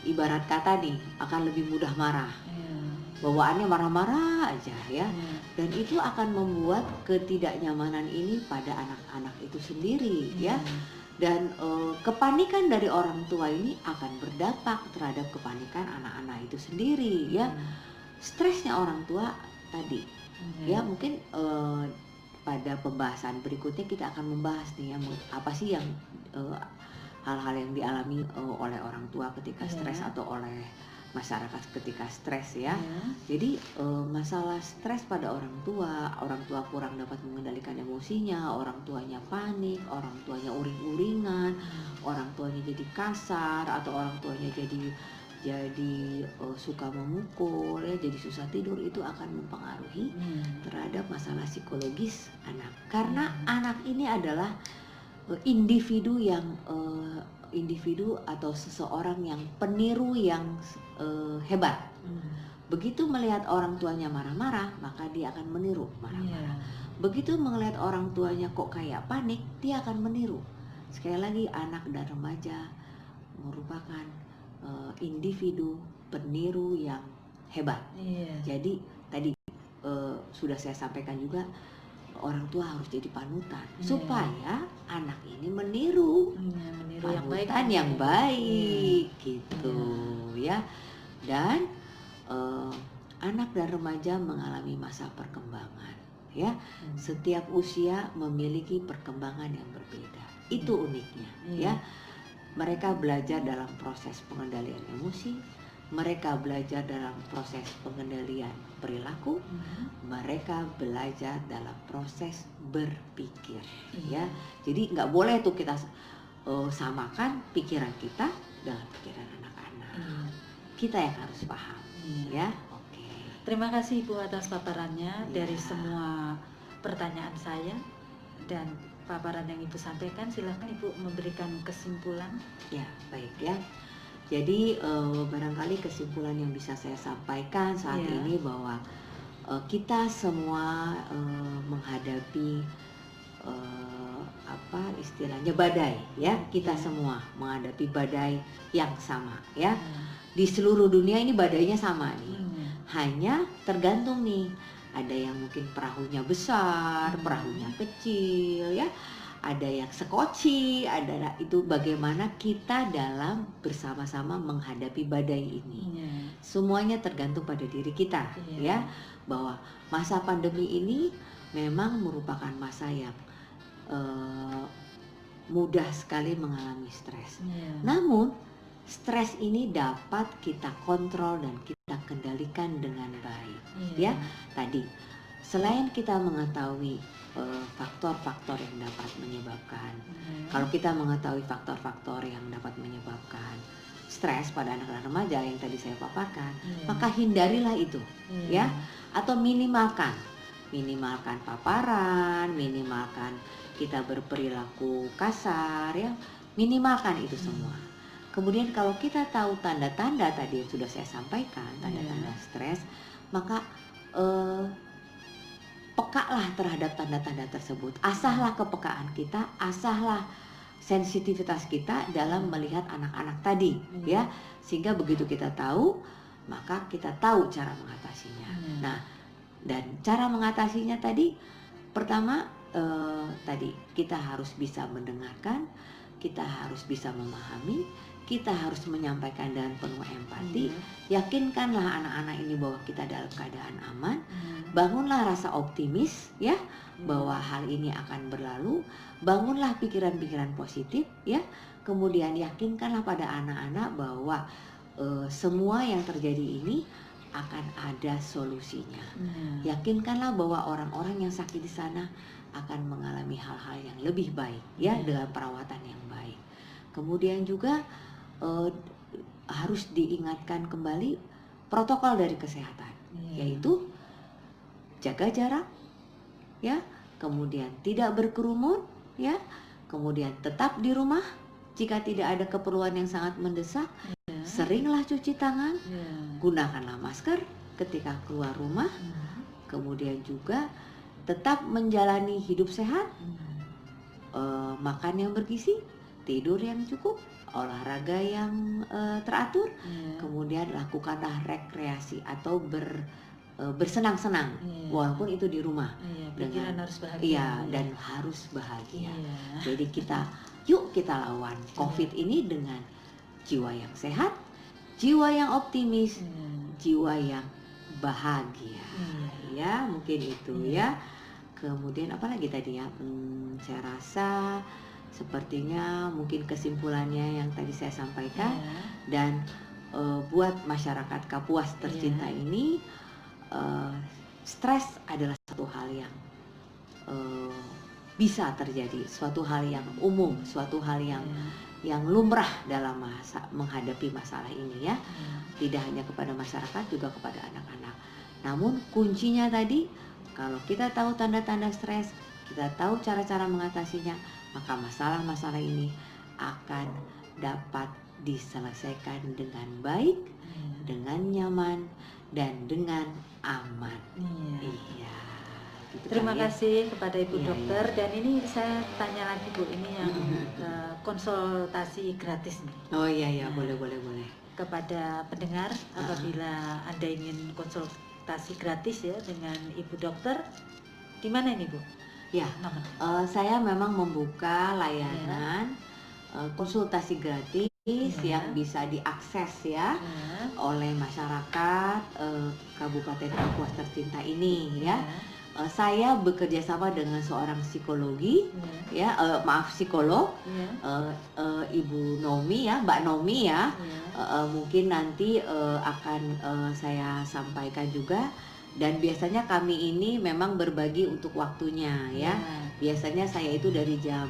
ibarat kata nih akan lebih mudah marah. Iya. Bawaannya marah-marah aja ya. Iya. Dan itu akan membuat ketidaknyamanan ini pada anak-anak itu sendiri ya. Dan kepanikan dari orang tua ini akan berdampak terhadap kepanikan anak-anak itu sendiri ya. Stresnya orang tua tadi ya, mungkin pada pembahasan berikutnya kita akan membahas nih ya, apa sih yang hal-hal yang dialami oleh orang tua ketika stres atau oleh masyarakat ketika stres ya. Jadi masalah stres pada orang tua kurang dapat mengendalikan emosinya, orang tuanya panik, orang tuanya uring-uringan, orang tuanya jadi kasar, atau orang tuanya jadi suka memukul ya, jadi susah tidur, itu akan mempengaruhi terhadap masalah psikologis anak. Karena anak ini adalah individu atau seseorang yang peniru yang hebat. Begitu melihat orang tuanya marah-marah, maka dia akan meniru marah-marah. Begitu melihat orang tuanya kok kayak panik, dia akan meniru. Sekali lagi, anak dan remaja merupakan individu peniru yang hebat. Jadi tadi sudah saya sampaikan juga, orang tua harus jadi panutan supaya anak ini meniru panutan yang baik gitu ya. Dan anak dan remaja mengalami masa perkembangan ya. Setiap usia memiliki perkembangan yang berbeda. Itu uniknya ya. Mereka belajar dalam proses pengendalian emosi, mereka belajar dalam proses pengendalian perilaku, mereka belajar dalam proses berpikir ya. Jadi nggak boleh tuh kita samakan pikiran kita dengan pikiran anak-anak. Kita yang harus paham ya. Oke. Terima kasih Ibu atas paparannya. Dari semua pertanyaan saya dan paparan yang Ibu sampaikan, silakan Ibu memberikan kesimpulan. Ya, baik ya. Jadi barangkali kesimpulan yang bisa saya sampaikan saat ini bahwa kita semua menghadapi apa istilahnya badai ya. Kita semua menghadapi badai yang sama ya. Di seluruh dunia ini badainya sama nih. Hanya tergantung nih, ada yang mungkin perahunya besar, perahunya kecil ya. Ada yang sekoci, ada itu bagaimana kita dalam bersama-sama menghadapi badai ini. Semuanya tergantung pada diri kita ya. Bahwa masa pandemi ini memang merupakan masa yang mudah sekali mengalami stres. Namun stres ini dapat kita kontrol dan kita kendalikan dengan baik ya. Tadi selain kita mengetahui faktor-faktor yang dapat menyebabkan, kalau kita mengetahui faktor-faktor yang dapat menyebabkan stres pada anak dan remaja yang tadi saya paparkan, maka hindarilah itu ya, atau minimalkan paparan, minimalkan kita berperilaku kasar ya, minimalkan itu semua. Kemudian kalau kita tahu tanda-tanda tadi yang sudah saya sampaikan, tanda-tanda stres, maka pekalah terhadap tanda-tanda tersebut. Asahlah kepekaan kita, asahlah sensitivitas kita dalam melihat anak-anak tadi ya. Sehingga begitu kita tahu, maka kita tahu cara mengatasinya. Nah, dan cara mengatasinya tadi, pertama tadi kita harus bisa mendengarkan, kita harus bisa memahami, kita harus menyampaikan dengan penuh empati. Yakinkanlah anak-anak ini bahwa kita dalam keadaan aman. Bangunlah rasa optimis ya, bahwa hal ini akan berlalu. Bangunlah pikiran-pikiran positif ya. Kemudian yakinkanlah pada anak-anak bahwa semua yang terjadi ini akan ada solusinya. Yakinkanlah bahwa orang-orang yang sakit di sana akan mengalami hal-hal yang lebih baik ya, dengan perawatan yang baik. Kemudian juga eh, harus diingatkan kembali protokol dari kesehatan, yaitu jaga jarak, ya, kemudian tidak berkerumun, ya, kemudian tetap di rumah jika tidak ada keperluan yang sangat mendesak, seringlah cuci tangan, gunakanlah masker ketika keluar rumah, kemudian juga tetap menjalani hidup sehat, makan yang bergizi, tidur yang cukup, olahraga yang teratur, kemudian lakukanlah rekreasi atau bersenang-senang, walaupun itu di rumah. Pikiran Dengan- harus bahagia. Iya, dan harus bahagia. Iya. Jadi yuk kita lawan COVID ini dengan jiwa yang sehat, jiwa yang optimis, jiwa yang bahagia. Ya, mungkin itu ya. Kemudian apa lagi tadi ya? Saya rasa sepertinya mungkin kesimpulannya yang tadi saya sampaikan. Dan buat masyarakat Kapuas tercinta ini, stres adalah satu hal yang bisa terjadi, suatu hal yang umum, suatu hal yang lumrah dalam menghadapi masalah ini, ya. Tidak hanya kepada masyarakat, juga kepada anak-anak. Namun kuncinya tadi, kalau kita tahu tanda-tanda stres, kita tahu cara-cara mengatasinya, maka masalah-masalah ini akan dapat diselesaikan dengan baik, dengan nyaman, dan dengan aman. Iya. Gitu Terima kan, ya. kasih kepada Ibu Iya, Dokter. Dan ini saya tanya lagi Bu, ini yang konsultasi gratis nih Oh iya, Nah. boleh. kepada pendengar. Apabila Anda ingin konsultasi gratis ya dengan Ibu Dokter, di mana ini Bu? Ya, Nomor. saya memang membuka layanan konsultasi gratis yang bisa diakses ya oleh masyarakat Kabupaten Kapuas tercinta ini, ya. Saya bekerja sama dengan seorang psikologi, psikolog, Ibu Nomi ya, Mbak Nomi ya. Mungkin nanti akan saya sampaikan juga. Dan biasanya kami ini memang berbagi untuk waktunya ya. Biasanya saya itu dari jam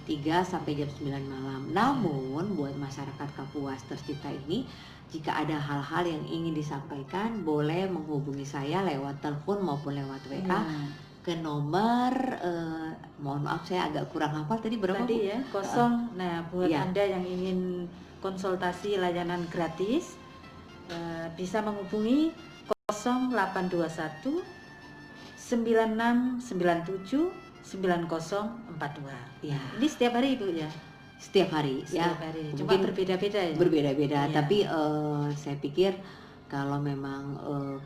3 sampai jam 9 malam. Namun buat masyarakat Kapuas tercinta ini, jika ada hal-hal yang ingin disampaikan, boleh menghubungi saya lewat telepon maupun lewat WA ke nomor mohon maaf saya agak kurang hafal tadi berapa Tadi Bu? ya, Nah, buat Anda yang ingin konsultasi layanan gratis, bisa menghubungi 0821 9697 9042. Ya. Ini setiap hari Ibu ya? Setiap hari ya. Setiap hari. Cuma Mungkin berbeda-beda ya? Berbeda-beda, Iya. tapi saya pikir kalau memang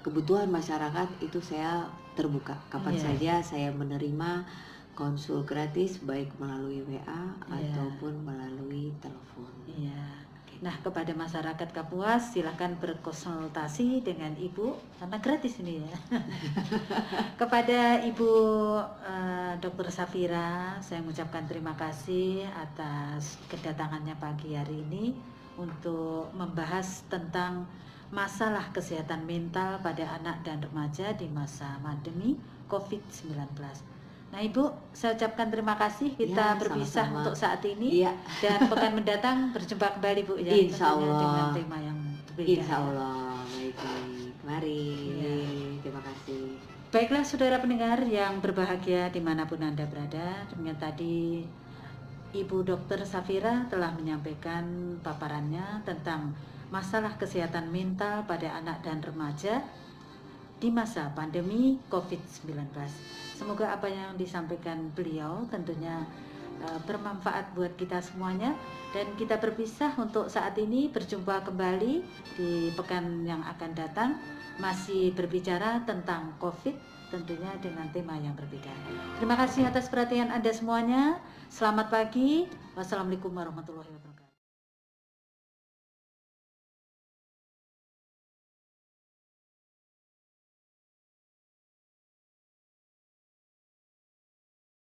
kebutuhan masyarakat itu saya terbuka kapan saja saya menerima konsul gratis, baik melalui WA ataupun melalui telepon. Iya. Nah, kepada masyarakat Kapuas silakan berkonsultasi dengan Ibu karena gratis ini ya. Kepada Ibu Dr. Safira, saya mengucapkan terima kasih atas kedatangannya pagi hari ini untuk membahas tentang masalah kesehatan mental pada anak dan remaja di masa pandemi COVID-19. Nah Ibu, saya ucapkan terima kasih. Kita berpisah sama-sama untuk saat ini. Dan pekan mendatang berjumpa kembali Bu ya. Insya Allah. Dengan tema yang berbeda. Insya Allah. Baik. Mari. Terima kasih. Baiklah saudara pendengar yang berbahagia dimanapun Anda berada. Dengan tadi Ibu Dr. Safira telah menyampaikan paparannya tentang masalah kesehatan mental pada anak dan remaja di masa pandemi COVID-19. Semoga apa yang disampaikan beliau tentunya bermanfaat buat kita semuanya. Dan kita berpisah untuk saat ini, berjumpa kembali di pekan yang akan datang, masih berbicara tentang COVID, tentunya dengan tema yang berbeda. Terima kasih atas perhatian Anda semuanya. Selamat pagi. Wassalamualaikum warahmatullahi wabarakatuh.